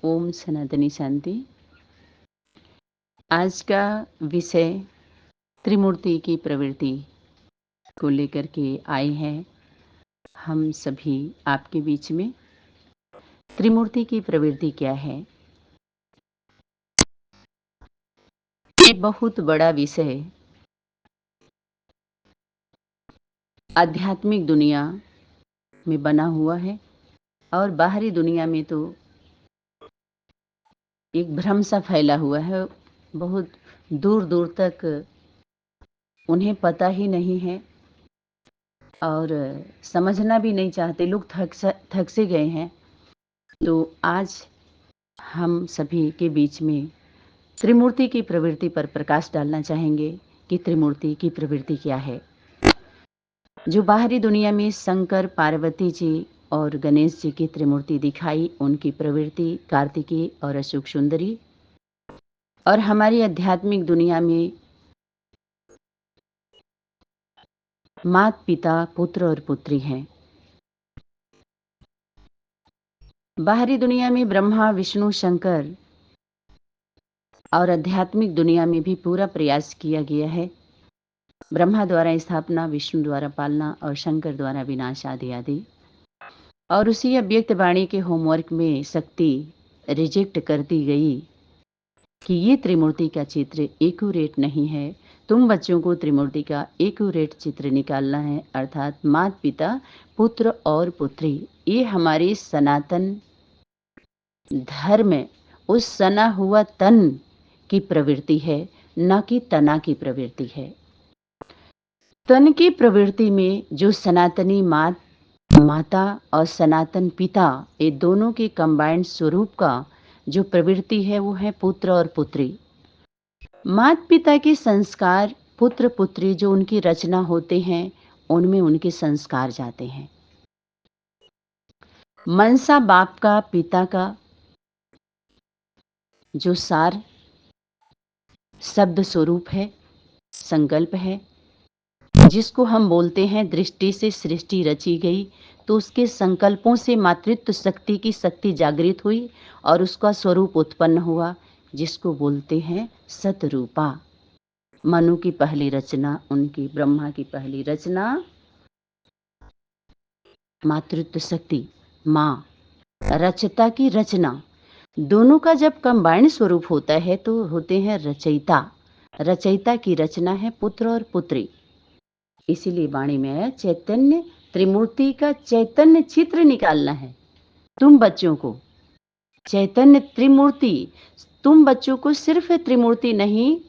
ओम सनातनी शांति। आज का विषय त्रिमूर्ति की प्रवृत्ति को लेकर के आए हैं हम सभी आपके बीच में। त्रिमूर्ति की प्रवृत्ति क्या है? ये बहुत बड़ा विषय आध्यात्मिक दुनिया में बना हुआ है और बाहरी दुनिया में तो एक भ्रम सा फैला हुआ है। बहुत दूर दूर तक उन्हें पता ही नहीं है और समझना भी नहीं चाहते। लोग थक से गए हैं। तो आज हम सभी के बीच में त्रिमूर्ति की प्रवृत्ति पर प्रकाश डालना चाहेंगे कि त्रिमूर्ति की प्रवृत्ति क्या है। जो बाहरी दुनिया में शंकर, पार्वती जी और गणेश जी की त्रिमूर्ति दिखाई, उनकी प्रवृत्ति कार्तिकी और अशोक सुंदरी, और हमारी आध्यात्मिक दुनिया में माता पिता, पुत्र और पुत्री हैं। बाहरी दुनिया में ब्रह्मा, विष्णु, शंकर और आध्यात्मिक दुनिया में भी पूरा प्रयास किया गया है। ब्रह्मा द्वारा स्थापना, विष्णु द्वारा पालना और शंकर द्वारा विनाश आदि आदि। और उसी अव्यक्त वाणी के होमवर्क में शक्ति रिजेक्ट कर दी गई कि ये त्रिमूर्ति का चित्र एक्यूरेट नहीं है। तुम बच्चों को त्रिमूर्ति का एक्यूरेट चित्र निकालना है, अर्थात माता पिता, पुत्र और पुत्री। ये हमारे सनातन धर्म उस सना हुआ तन की प्रवृत्ति है, न कि तना की प्रवृत्ति है। तन की प्रवृत्ति में जो सनातनी माता और सनातन पिता, ये दोनों के कंबाइंड स्वरूप का जो प्रवृत्ति है वो है पुत्र और पुत्री। माता पिता के संस्कार, पुत्र पुत्री जो उनकी रचना होते हैं, उनमें उनके संस्कार जाते हैं। मनसा बाप का, पिता का जो सार शब्द स्वरूप है, संकल्प है, जिसको हम बोलते हैं दृष्टि से सृष्टि रची गई, तो उसके संकल्पों से मातृत्व शक्ति की शक्ति जागृत हुई और उसका स्वरूप उत्पन्न हुआ, जिसको बोलते हैं सतरूपा। मनु की पहली रचना, उनकी ब्रह्मा की पहली रचना, मातृत्व शक्ति, माँ रचता की रचना, दोनों का जब कंबाइंड स्वरूप होता है तो होते हैं रचयिता। रचयिता की रचना है पुत्र और पुत्री। इसीलिए वाणी में है चैतन्य त्रिमूर्ति का चैतन्य चित्र निकालना है तुम बच्चों को। चैतन्य त्रिमूर्ति, तुम बच्चों को सिर्फ त्रिमूर्ति नहीं,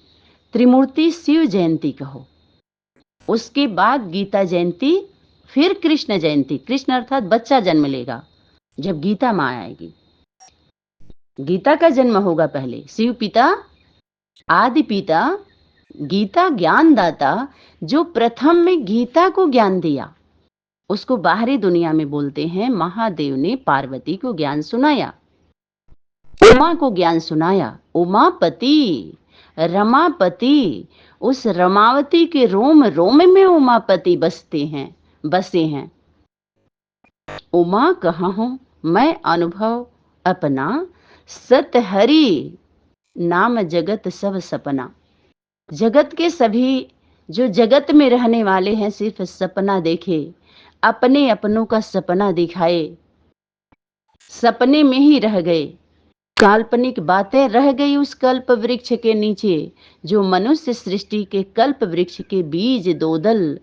त्रिमूर्ति शिव जयंती कहो। उसके बाद गीता जयंती, फिर कृष्ण जयंती। कृष्ण अर्थात बच्चा जन्म लेगा जब गीता माँ आएगी। गीता का जन्म होगा पहले। शिव पिता, आदि पिता, गीता ज्ञानदाता, जो प्रथम में गीता को ज्ञान दिया, उसको बाहरी दुनिया में बोलते हैं महादेव ने पार्वती को ज्ञान सुनाया, उमा को ज्ञान सुनाया। उमापति, रमापति, उस रमावती के रोम रोम में उमापति बसे हैं। उमा कहाँ हूं मैं अनुभव अपना, सत हरि नाम जगत सब सपना। जगत के सभी जो जगत में रहने वाले हैं सिर्फ सपना देखे, अपने अपनों का सपना दिखाए, सपने में ही रह गए, काल्पनिक बातें रह गई उस कल्प वृक्ष के नीचे। जो मनुष्य सृष्टि के कल्प वृक्ष के बीज दोदल,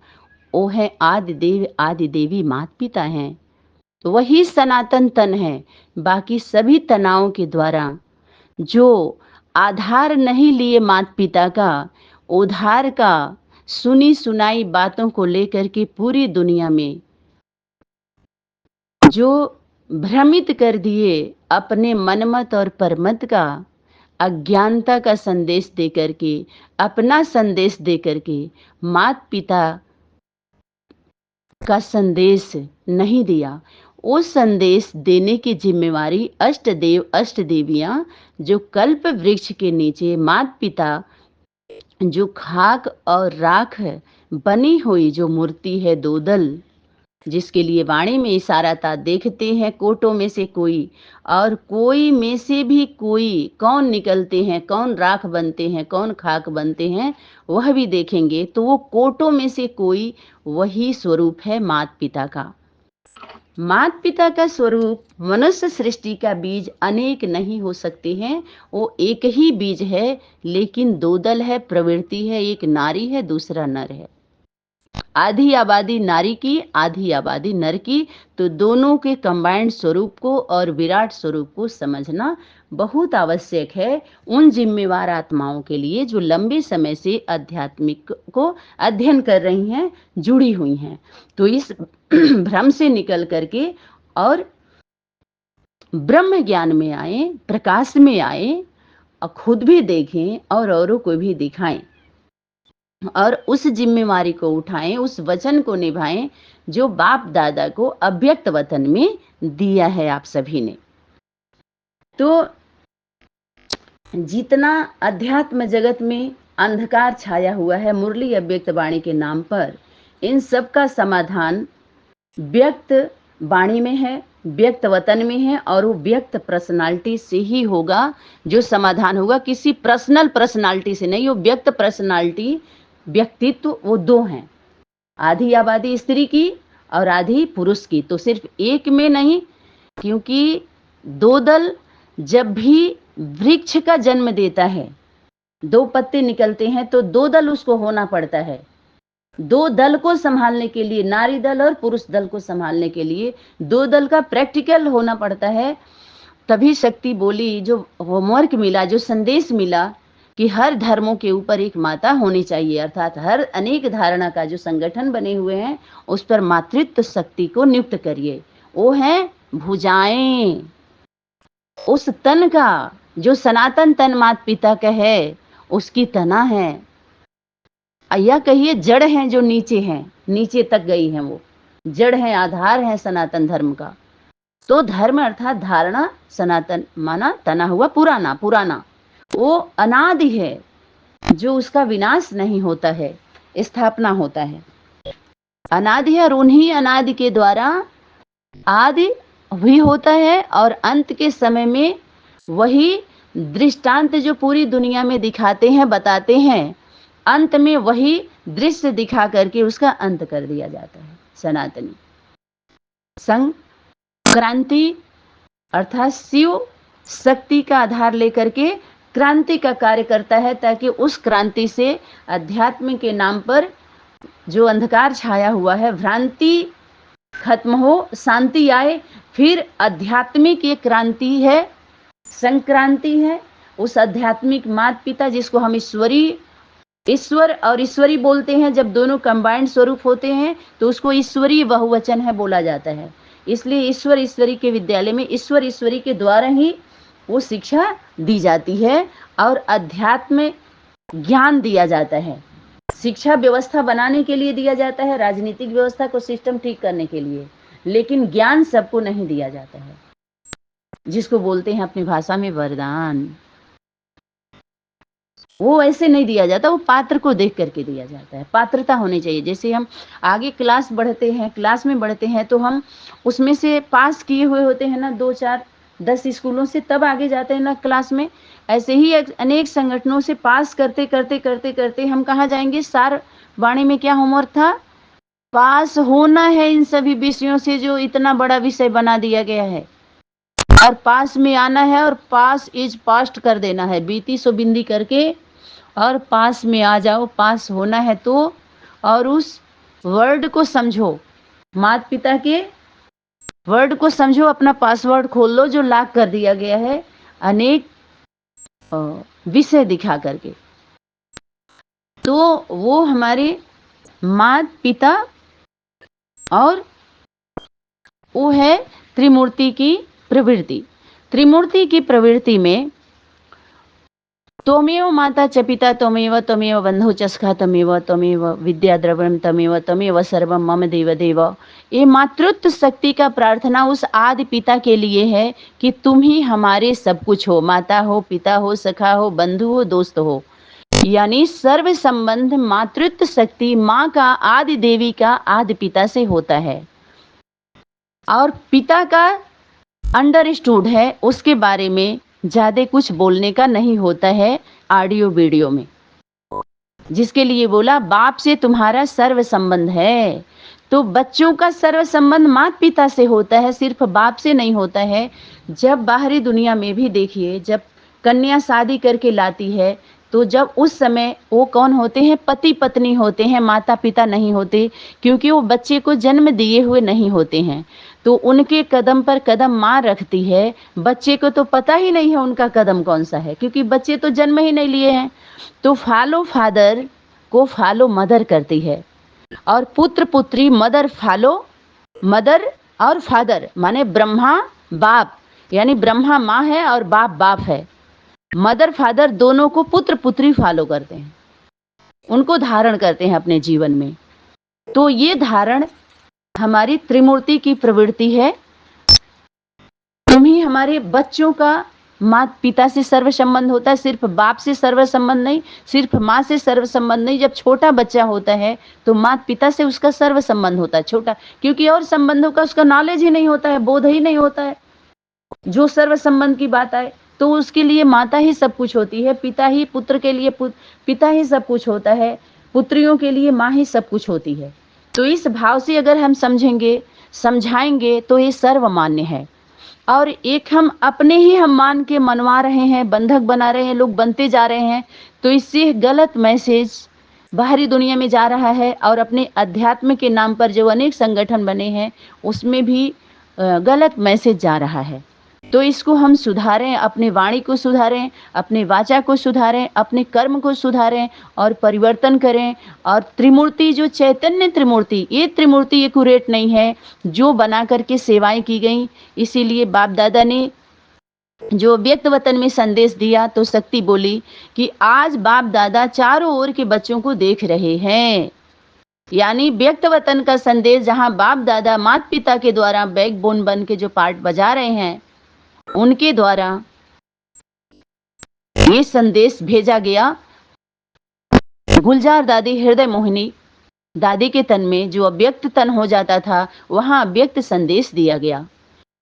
वो है आदि देव आदि देवी माता पिता हैं। वही सनातन तन है। बाकी सभी तनावों के द्वारा जो आधार नहीं लिए माता पिता का, उधार का सुनी सुनाई बातों को लेकर के पूरी दुनिया में जो भ्रमित कर दिए, अपने मनमत और परमत का, अज्ञानता का संदेश देकर के, अपना संदेश देकर के माता पिता का संदेश नहीं दिया। वो संदेश देने की जिम्मेवारी अष्टदेव अष्ट देवियां, जो कल्प वृक्ष के नीचे माता पिता, जो खाक और राख बनी हुई जो मूर्ति है दोदल, जिसके लिए वाणी में इशारा था, देखते हैं कोटों में से कोई, और कोई में से भी कोई कौन निकलते हैं, कौन राख बनते हैं, कौन खाक बनते हैं, वह भी देखेंगे। तो वो कोटों में से कोई वही स्वरूप है मात पिता का। मात पिता का स्वरूप मनुष्य सृष्टि का बीज अनेक नहीं हो सकते हैं, वो एक ही बीज है, लेकिन दो दल है, प्रवृत्ति है, एक नारी है, दूसरा नर है। आधी आबादी नारी की, आधी आबादी नर की, तो दोनों के कंबाइंड स्वरूप को और विराट स्वरूप को समझना बहुत आवश्यक है उन जिम्मेवार आत्माओं के लिए जो लंबे समय से आध्यात्मिक को अध्ययन कर रही हैं, जुड़ी हुई हैं। तो इस भ्रम से निकल करके और ब्रह्म ज्ञान में आए, प्रकाश में आए, और खुद भी देखें और औरों को भी दिखाएं, और उस जिम्मेवारी को उठाएं, उस वचन को निभाएं जो बाप दादा को अव्यक्त वतन में दिया है आप सभी ने। तो जितना अध्यात्म जगत में अंधकार छाया हुआ है मुरली अव्यक्त वाणी के नाम पर, इन सब का समाधान व्यक्त वाणी में है, व्यक्त वतन में है, और वो व्यक्त पर्सनालिटी से ही होगा जो समाधान होगा, किसी पर्सनालिटी से नहीं। वो व्यक्त पर्सनालिटी, व्यक्तित्व, वो दो हैं, आधी आबादी स्त्री की और आधी पुरुष की। तो सिर्फ एक में नहीं, क्योंकि दो दल जब भी वृक्ष का जन्म देता है, दो पत्ते निकलते हैं, तो दो दल उसको होना पड़ता है। दो दल को संभालने के लिए, नारी दल और पुरुष दल को संभालने के लिए दो दल का प्रैक्टिकल होना पड़ता है। तभी शक्ति बोली, जो होमवर्क मिला, जो संदेश मिला कि हर धर्मों के ऊपर एक माता होनी चाहिए, अर्थात हर अनेक धारणा का जो संगठन बने हुए हैं उस पर मातृत्व शक्ति को नियुक्त करिए। वो है भुजाएं, उस तन का जो सनातन तन माता पिता का है, उसकी तना है, या कहिए जड़ हैं, जो नीचे हैं, नीचे तक गई हैं, वो जड़ हैं, आधार है सनातन धर्म का। तो धर्म अर्थात धारणा, सनातन माना तना हुआ पुराना, पुराना, वो अनादि है, जो उसका विनाश नहीं होता है, स्थापना होता है। अनादि है, और उन्हीं अनादि के द्वारा आदि भी होता है, और अंत के समय में वही दृष्टांत जो पूरी दुनिया में दिखाते हैं, बताते हैं, अंत में वही दृश्य दिखा करके उसका अंत कर दिया जाता है। सनातनी संक्रांति अर्थात शिव शक्ति का आधार लेकर के क्रांति का कार्य करता है, ताकि उस क्रांति से अध्यात्म के नाम पर जो अंधकार छाया हुआ है, भ्रांति खत्म हो, शांति आए। फिर आध्यात्मिक ये क्रांति है, संक्रांति है, उस आध्यात्मिक माता पिता जिसको हम ईश्वर और ईश्वरी बोलते हैं, जब दोनों कंबाइंड स्वरूप होते हैं तो उसको ईश्वरी बहुवचन है बोला जाता है। इसलिए ईश्वर ईश्वरी के विद्यालय में ईश्वर ईश्वरी के द्वारा ही वो शिक्षा दी जाती है और अध्यात्म ज्ञान दिया जाता है। शिक्षा व्यवस्था बनाने के लिए दिया जाता है, राजनीतिक व्यवस्था को सिस्टम ठीक करने के लिए, लेकिन ज्ञान सबको नहीं दिया जाता है, जिसको बोलते हैं अपनी भाषा में वरदान। वो ऐसे नहीं दिया जाता, वो पात्र को देख करके दिया जाता है। पात्रता होनी चाहिए। जैसे हम आगे क्लास में बढ़ते हैं तो हम उसमें से पास किए हुए होते हैं ना, 2 4 10 स्कूलों से, तब आगे जाते हैं ना क्लास में। ऐसे ही अनेक संगठनों से पास करते करते करते करते हम कहाँ जाएंगे। सार वाणी में क्या होमवर्क था? पास होना है इन सभी विषयों से जो इतना बड़ा विषय बना दिया गया है, और पास में आना है, और पास इज पास्ट कर देना है, बीती सो बिंदी करके, और पास में आ जाओ। पास होना है तो, और उस वर्ड को समझो, माता पिता के वर्ड को समझो, अपना पासवर्ड खोल लो जो लॉक कर दिया गया है अनेक विषय दिखा करके। तो वो हमारे माता पिता, और वो है त्रिमूर्ति की प्रवृत्ति। त्रिमूर्ति की प्रवृत्ति में त्वमेव माता च पिता त्वमेव, त्वमेव बंधु च सखा त्वमेव, त्वमेव विद्या द्रविणम त्वमेव, त्वमेव सर्वम मम देव देव। ये मातृत्व शक्ति का प्रार्थना उस आदि पिता के लिए है कि तुम ही हमारे सब कुछ हो, माता हो, पिता हो, सखा हो, बंधु हो, दोस्त हो। यानी सर्व संबंध मातृत्व शक्ति माँ का, आदि देवी का आदि पिता से होता है। और पिता का अंडरस्टूड है, उसके बारे में ज़्यादा कुछ बोलने का नहीं होता है ऑडियो वीडियो में। जिसके लिए बोला बाप से तुम्हारा सर्व संबंध है। तो बच्चों का सर्व संबंध माता पिता से होता है, सिर्फ बाप से नहीं होता है। जब बाहरी दुनिया में भी देखिए, जब कन्या शादी करके लाती है तो जब उस समय वो कौन होते हैं, पति पत्नी होते हैं, माता पिता नहीं होते, क्योंकि वो बच्चे को जन्म दिए हुए नहीं होते हैं। तो उनके कदम पर कदम माँ रखती है। बच्चे को तो पता ही नहीं है उनका कदम कौन सा है, क्योंकि बच्चे तो जन्म ही नहीं लिए हैं। तो फॉलो फादर को फॉलो मदर करती है, और पुत्र पुत्री मदर फॉलो मदर, और फादर माने ब्रह्मा बाप, यानी ब्रह्मा माँ है और बाप बाप है। मदर फादर दोनों को पुत्र पुत्री फॉलो करते हैं, उनको धारण करते हैं अपने जीवन में। तो ये धारण हमारी त्रिमूर्ति की प्रवृत्ति है। तुम्ही हमारे बच्चों का माता पिता से सर्व संबंध होता है, सिर्फ बाप से सर्व संबंध नहीं, सिर्फ माँ से सर्व संबंध नहीं। जब छोटा बच्चा होता है तो माता पिता से उसका सर्व संबंध होता है छोटा, क्योंकि और संबंधों का उसका नॉलेज ही नहीं होता है, बोध ही नहीं होता है। जो सर्व संबंध की बात आए तो उसके लिए माता ही सब कुछ होती है, पिता ही पुत्र के लिए पिता ही सब कुछ होता है, पुत्रियों के लिए माँ ही सब कुछ होती है। तो इस भाव से अगर हम समझेंगे समझाएंगे तो ये सर्वमान्य है। और एक हम अपने ही हम मान के मनवा रहे हैं, बंधक बना रहे हैं, लोग बनते जा रहे हैं, तो इससे गलत मैसेज बाहरी दुनिया में जा रहा है। और अपने अध्यात्म के नाम पर जो अनेक संगठन बने हैं उसमें भी गलत मैसेज जा रहा है। तो इसको हम सुधारें, अपनी वाणी को सुधारें, अपने वाचा को सुधारें, अपने कर्म को सुधारें और परिवर्तन करें। और त्रिमूर्ति जो चैतन्य त्रिमूर्ति, ये त्रिमूर्ति एक्यूरेट नहीं है जो बना करके सेवाएं की गई। इसीलिए बाप दादा ने जो व्यक्त वतन में संदेश दिया तो शक्ति बोली कि आज बाप दादा चारों ओर के बच्चों को देख रहे हैं। यानी व्यक्त वतन का संदेश, जहां बाप दादा माता पिता के द्वारा बैकबोन बन के जो पार्ट बजा रहे हैं, उनके द्वारा ये संदेश भेजा गया। गुलजार दादी हृदय मोहिनी दादी के तन में जो अव्यक्त तन हो जाता था, वहां अव्यक्त संदेश दिया गया।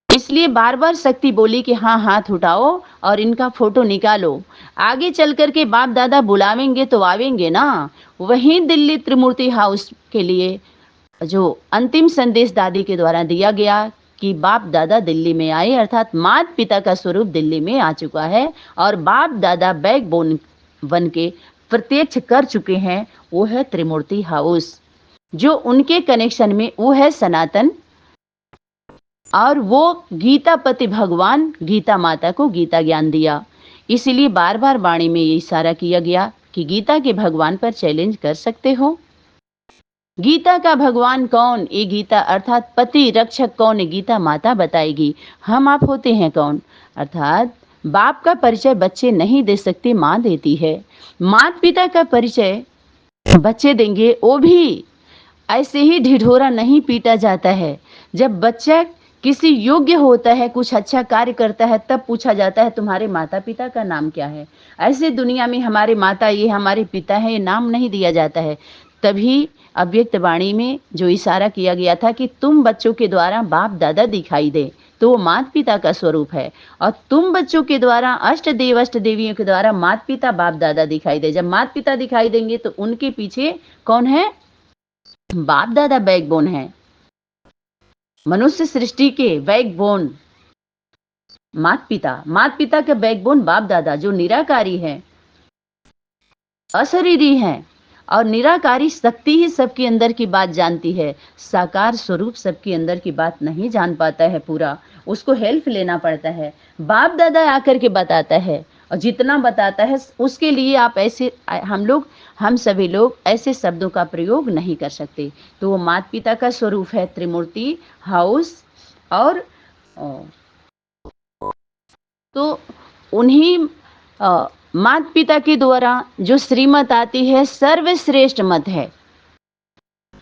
इसलिए बार बार शक्ति बोली कि हाँ, हाथ उठाओ और इनका फोटो निकालो। आगे चल करके बाप दादा बुलावेंगे तो आवेंगे ना। वहीं दिल्ली त्रिमूर्ति हाउस के लिए जो अंतिम संदेश दादी के द्वारा दिया गया कि बाप दादा दिल्ली में आए, अर्थात माता पिता का स्वरूप दिल्ली में आ चुका है और बाप दादा बैकबोन बन के प्रत्यक्ष कर चुके हैं। वो है त्रिमूर्ति हाउस। जो उनके कनेक्शन में वो है सनातन, और वो गीतापति भगवान गीता माता को गीता ज्ञान दिया। इसीलिए बार बार वाणी में ये इशारा किया गया कि गीता के भगवान पर चैलेंज कर सकते हो। गीता का भगवान कौन, ये गीता अर्थात पति रक्षक कौन, गीता माता बताएगी। हम आप होते हैं कौन, अर्थात बाप का परिचय बच्चे नहीं दे सकते, माँ देती है। माता पिता का परिचय बच्चे देंगे, वो भी ऐसे ही ढिढोरा नहीं पीटा जाता है। जब बच्चा किसी योग्य होता है, कुछ अच्छा कार्य करता है, तब पूछा जाता है तुम्हारे माता पिता का नाम क्या है। ऐसे दुनिया में हमारे माता ये हमारे पिता है, ये नाम नहीं दिया जाता है। तभी अव्यक्त वाणी में जो इशारा किया गया था कि तुम बच्चों के द्वारा बाप दादा दिखाई दे, तो वो माता पिता का स्वरूप है। और तुम बच्चों के द्वारा अष्ट देव अष्ट देवियों के द्वारा माता पिता बाप दादा दिखाई दे। जब माता पिता दिखाई देंगे तो उनके पीछे कौन है, बाप दादा बैकबोन है। मनुष्य सृष्टि के बैकबोन माता पिता के बैकबोन बाप दादा, जो निराकारी है, अशरीरी है। और निराकारी शक्ति ही सबके अंदर की बात जानती है। साकार स्वरूप सबके अंदर की बात नहीं जान पाता है पूरा, उसको हेल्प लेना पड़ता है। बाप दादा आकर के बताता है, और जितना बताता है उसके लिए आप ऐसे हम सभी लोग ऐसे शब्दों का प्रयोग नहीं कर सकते। तो वो माता पिता का स्वरूप है त्रिमूर्ति हाउस। और तो उन्हीं माता पिता के द्वारा जो श्रीमत आती है, सर्वश्रेष्ठ मत है,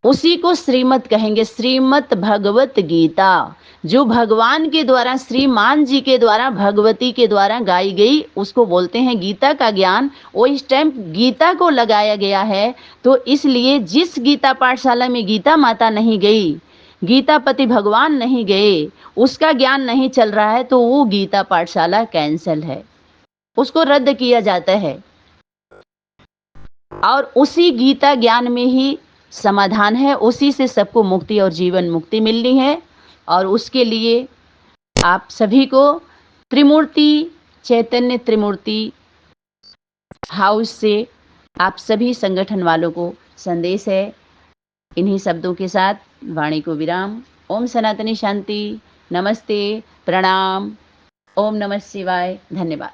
उसी को श्रीमत कहेंगे। श्रीमत भगवत गीता, जो भगवान के द्वारा, श्रीमान जी के द्वारा, भगवती के द्वारा गाई गई, उसको बोलते हैं गीता का ज्ञान। वो स्टैम्प गीता को लगाया गया है। तो इसलिए जिस गीता पाठशाला में गीता माता नहीं गई, गीतापति भगवान नहीं गए, उसका ज्ञान नहीं चल रहा है, तो वो गीता पाठशाला कैंसल है, उसको रद्द किया जाता है। और उसी गीता ज्ञान में ही समाधान है, उसी से सबको मुक्ति और जीवन मुक्ति मिलनी है। और उसके लिए आप सभी को त्रिमूर्ति चैतन्य त्रिमूर्ति हाउस से आप सभी संगठन वालों को संदेश है। इन्हीं शब्दों के साथ वाणी को विराम। ओम सनातनी शांति। नमस्ते, प्रणाम। ओम नमः शिवाय। धन्यवाद।